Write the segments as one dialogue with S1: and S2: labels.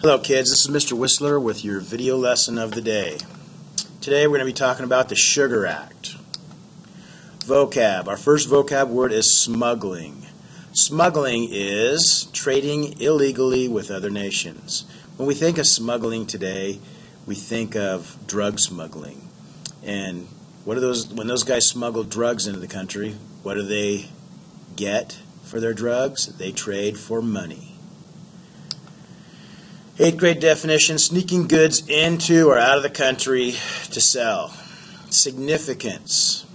S1: Hello kids, this is Mr. Whisler with your video lesson of the day. Today we're going to be talking about the Sugar Act. Vocab. Our first vocab word is smuggling. Smuggling is trading illegally with other nations. When we think of smuggling today, we think of drug smuggling. And when those guys smuggle drugs into the country, what do they get for their drugs? They trade for money. 8th grade definition, sneaking goods into or out of the country to sell. Significance.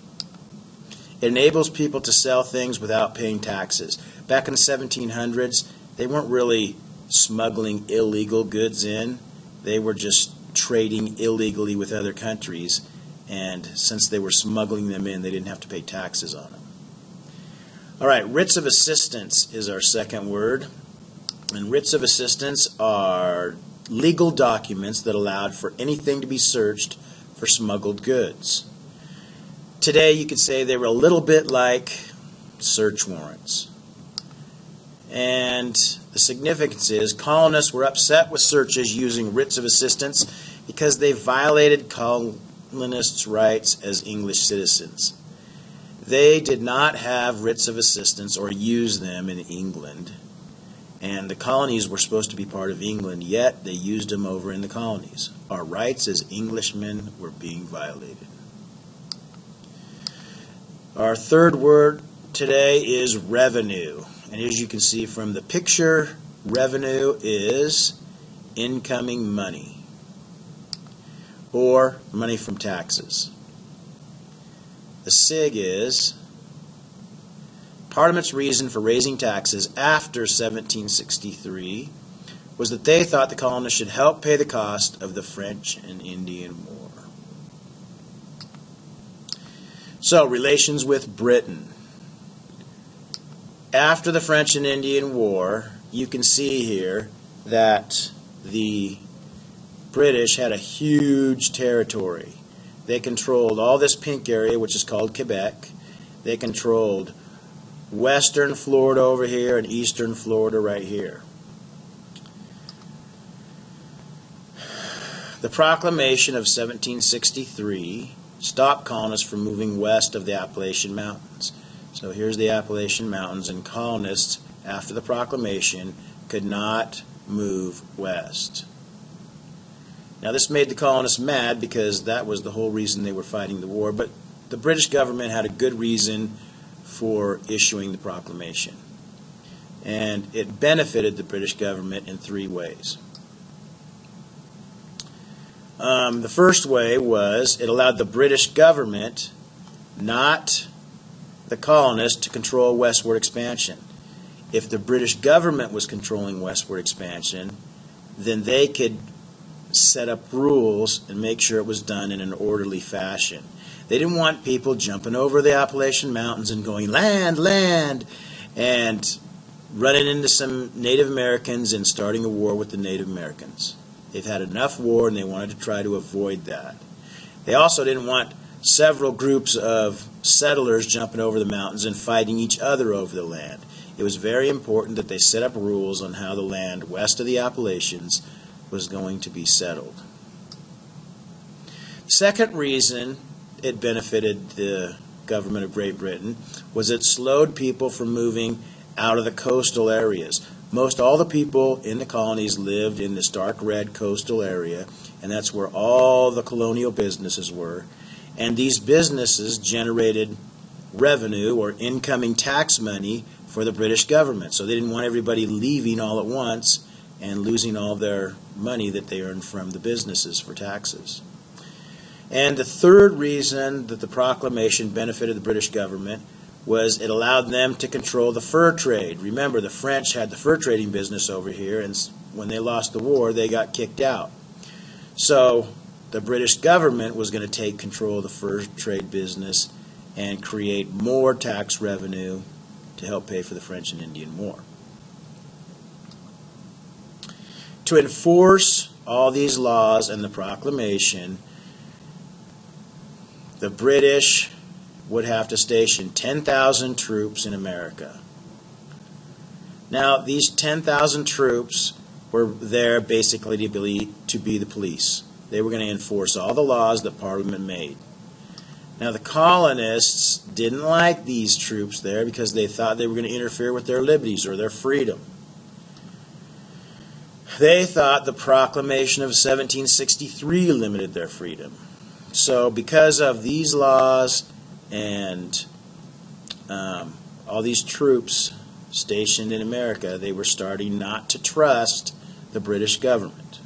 S1: It enables people to sell things without paying taxes. Back in the 1700s, they weren't really smuggling illegal goods in. They were just trading illegally with other countries, and since they were smuggling them in, they didn't have to pay taxes on them. All right, writs of assistance is our second word. And writs of assistance are legal documents that allowed for anything to be searched for smuggled goods. Today you could say they were a little bit like search warrants. And the significance is colonists were upset with searches using writs of assistance because they violated colonists' rights as English citizens. They did not have writs of assistance or use them in England. And the colonies were supposed to be part of England, yet they used them over in the colonies. Our rights as Englishmen were being violated. Our third word today is revenue. And as you can see from the picture, revenue is incoming money or money from taxes. The SIG is Parliament's reason for raising taxes after 1763 was that they thought the colonists should help pay the cost of the French and Indian War. So, relations with Britain. After the French and Indian War, you can see here that the British had a huge territory. They controlled all this pink area, which is called Quebec. They controlled western Florida over here and eastern Florida right here. The proclamation of 1763 stopped colonists from moving west of the Appalachian Mountains. So here's the Appalachian Mountains, and colonists, after the proclamation, could not move west. Now this made the colonists mad because that was the whole reason they were fighting the war, but the British government had a good reason for issuing the proclamation. And it benefited the British government in three ways. The first way was it allowed the British government, not the colonists, to control westward expansion. If the British government was controlling westward expansion, then they could set up rules and make sure it was done in an orderly fashion. They didn't want people jumping over the Appalachian Mountains and going, land, land, and running into some Native Americans and starting a war with the Native Americans. They've had enough war, and they wanted to try to avoid that. They also didn't want several groups of settlers jumping over the mountains and fighting each other over the land. It was very important that they set up rules on how the land west of the Appalachians was going to be settled. The second reason it benefited the government of Great Britain was it slowed people from moving out of the coastal areas. Most all the people in the colonies lived in this dark red coastal area, and that's where all the colonial businesses were. And these businesses generated revenue or incoming tax money for the British government. So they didn't want everybody leaving all at once and losing all their money that they earned from the businesses for taxes. And the third reason that the proclamation benefited the British government was it allowed them to control the fur trade. Remember, the French had the fur trading business over here, and when they lost the war, they got kicked out. So the British government was going to take control of the fur trade business and create more tax revenue to help pay for the French and Indian War. To enforce all these laws and the proclamation, the British would have to station 10,000 troops in America. Now, these 10,000 troops were there basically to be the police. They were going to enforce all the laws that Parliament made. Now, the colonists didn't like these troops there because they thought they were going to interfere with their liberties or their freedom. They thought the proclamation of 1763 limited their freedom. So because of these laws and all these troops stationed in America, they were starting not to trust the British government.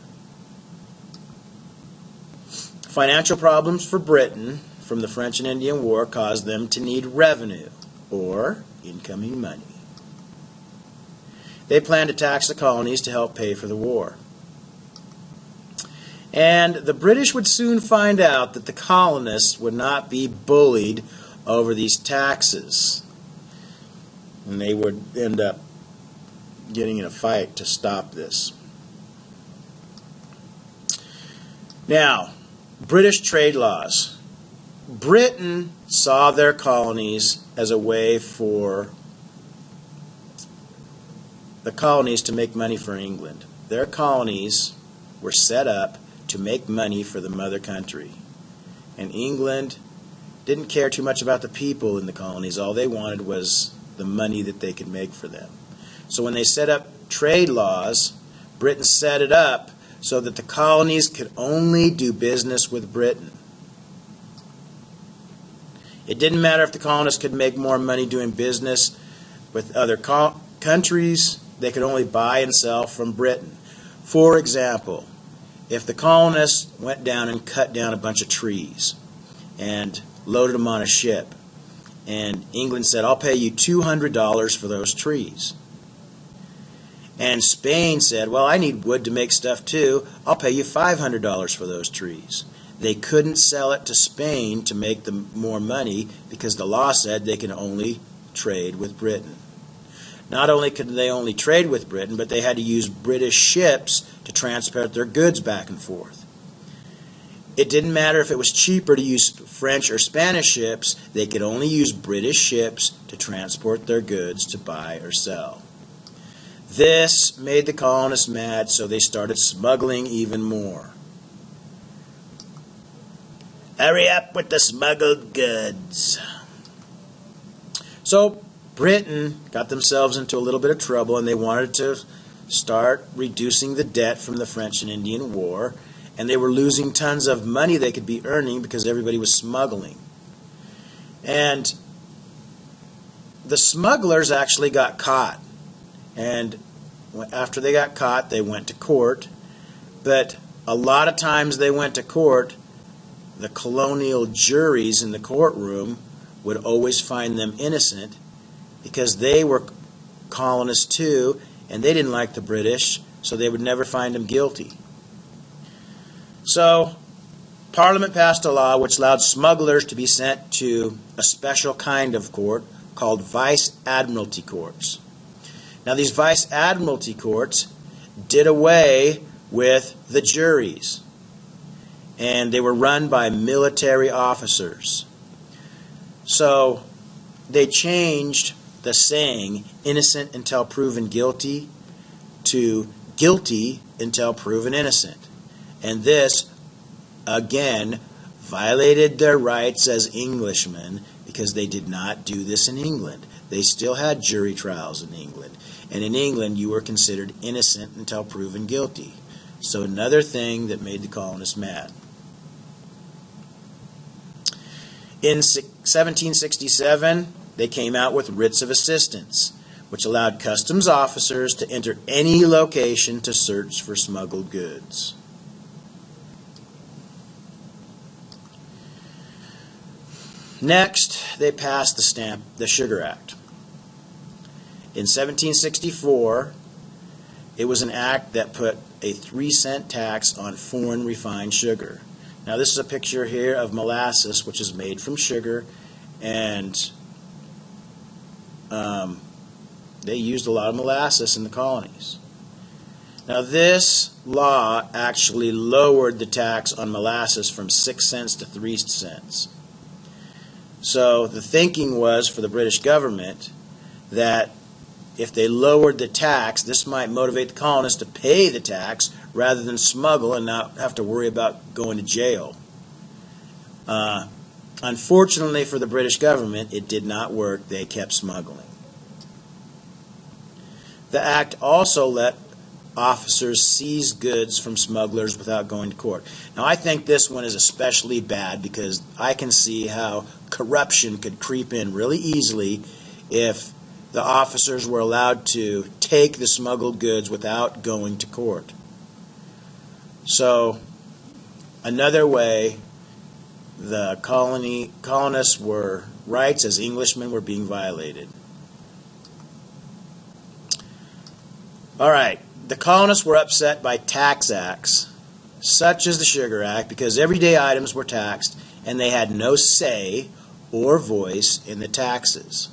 S1: Financial problems for Britain from the French and Indian War caused them to need revenue, or incoming money. They planned to tax the colonies to help pay for the war. And the British would soon find out that the colonists would not be bullied over these taxes. And they would end up getting in a fight to stop this. Now, British trade laws. Britain saw their colonies as a way for the colonies to make money for England. Their colonies were set up to make money for the mother country. And England didn't care too much about the people in the colonies. All they wanted was the money that they could make for them. So when they set up trade laws, Britain set it up so that the colonies could only do business with Britain. It didn't matter if the colonists could make more money doing business with other countries. They could only buy and sell from Britain. For example, if the colonists went down and cut down a bunch of trees and loaded them on a ship, and England said, I'll pay you $200 for those trees. And Spain said, well, I need wood to make stuff too. I'll pay you $500 for those trees. They couldn't sell it to Spain to make them more money because the law said they can only trade with Britain. Not only could they only trade with Britain, but they had to use British ships to transport their goods back and forth. It didn't matter if it was cheaper to use French or Spanish ships. They could only use British ships to transport their goods to buy or sell. This made the colonists mad, so they started smuggling even more. Hurry up with the smuggled goods. So Britain got themselves into a little bit of trouble, and they wanted to start reducing the debt from the French and Indian War, and they were losing tons of money they could be earning because everybody was smuggling. And the smugglers actually got caught, and after they got caught, they went to court. But a lot of times they went to court, the colonial juries in the courtroom would always find them innocent because they were colonists too, and they didn't like the British, so they would never find them guilty. So Parliament passed a law which allowed smugglers to be sent to a special kind of court called Vice Admiralty courts. Now, these Vice Admiralty courts did away with the juries, and they were run by military officers. So they changed the saying, innocent until proven guilty, to guilty until proven innocent. And this, again, violated their rights as Englishmen because they did not do this in England. They still had jury trials in England. And in England, you were considered innocent until proven guilty. So another thing that made the colonists mad. In 1767, they came out with writs of assistance, which allowed customs officers to enter any location to search for smuggled goods. Next, they passed the Sugar Act. In 1764, it was an act that put a 3-cent tax on foreign refined sugar. Now, this is a picture here of molasses, which is made from sugar, and they used a lot of molasses in the colonies. Now, this law actually lowered the tax on molasses from 6 cents to 3 cents. So the thinking was for the British government that if they lowered the tax, this might motivate the colonists to pay the tax rather than smuggle and not have to worry about going to jail. Unfortunately for the British government, it did not work. They kept smuggling. The act also let officers seize goods from smugglers without going to court. Now, I think this one is especially bad because I can see how corruption could creep in really easily if the officers were allowed to take the smuggled goods without going to court. So, another way the colonists' rights as Englishmen were being violated. All right, the colonists were upset by tax acts, such as the Sugar Act, because everyday items were taxed and they had no say or voice in the taxes.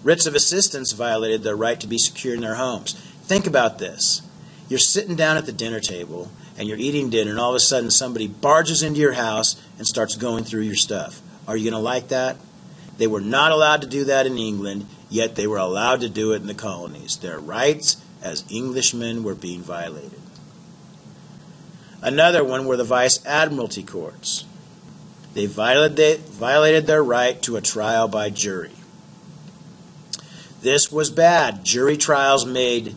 S1: Writs of assistance violated their right to be secure in their homes. Think about this. You're sitting down at the dinner table and you're eating dinner, and all of a sudden somebody barges into your house and starts going through your stuff. Are you going to like that? They were not allowed to do that in England, yet they were allowed to do it in the colonies. Their rights as Englishmen were being violated. Another one were the Vice Admiralty courts. They violated their right to a trial by jury. This was bad. Jury trials made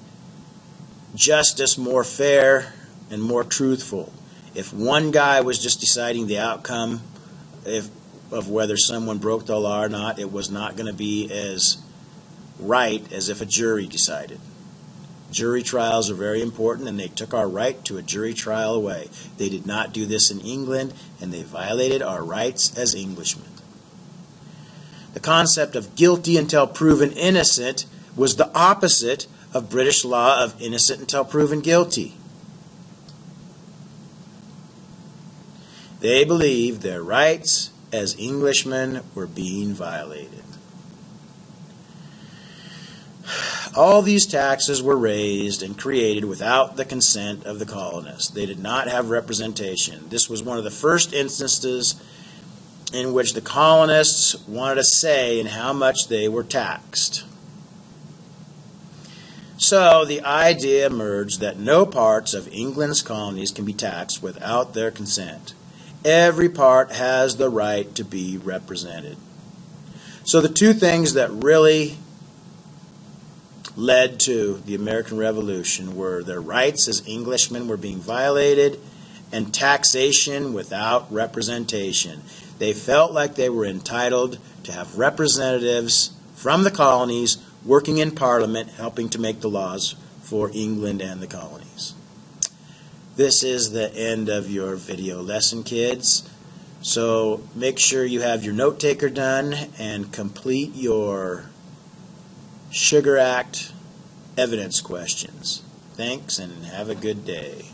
S1: justice more fair and more truthful. If one guy was just deciding the outcome of whether someone broke the law or not, it was not going to be as right as if a jury decided. Jury trials are very important, and they took our right to a jury trial away. They did not do this in England, and they violated our rights as Englishmen. The concept of guilty until proven innocent was the opposite of British law of innocent until proven guilty. They believed their rights as Englishmen were being violated. All these taxes were raised and created without the consent of the colonists. They did not have representation. This was one of the first instances in which the colonists wanted a say in how much they were taxed. So the idea emerged that no parts of England's colonies can be taxed without their consent. Every part has the right to be represented. So the two things that really led to the American Revolution were their rights as Englishmen were being violated and taxation without representation. They felt like they were entitled to have representatives from the colonies working in Parliament, helping to make the laws for England and the colonies. This is the end of your video lesson, kids. So make sure you have your note taker done and complete your Sugar Act evidence questions. Thanks, and have a good day.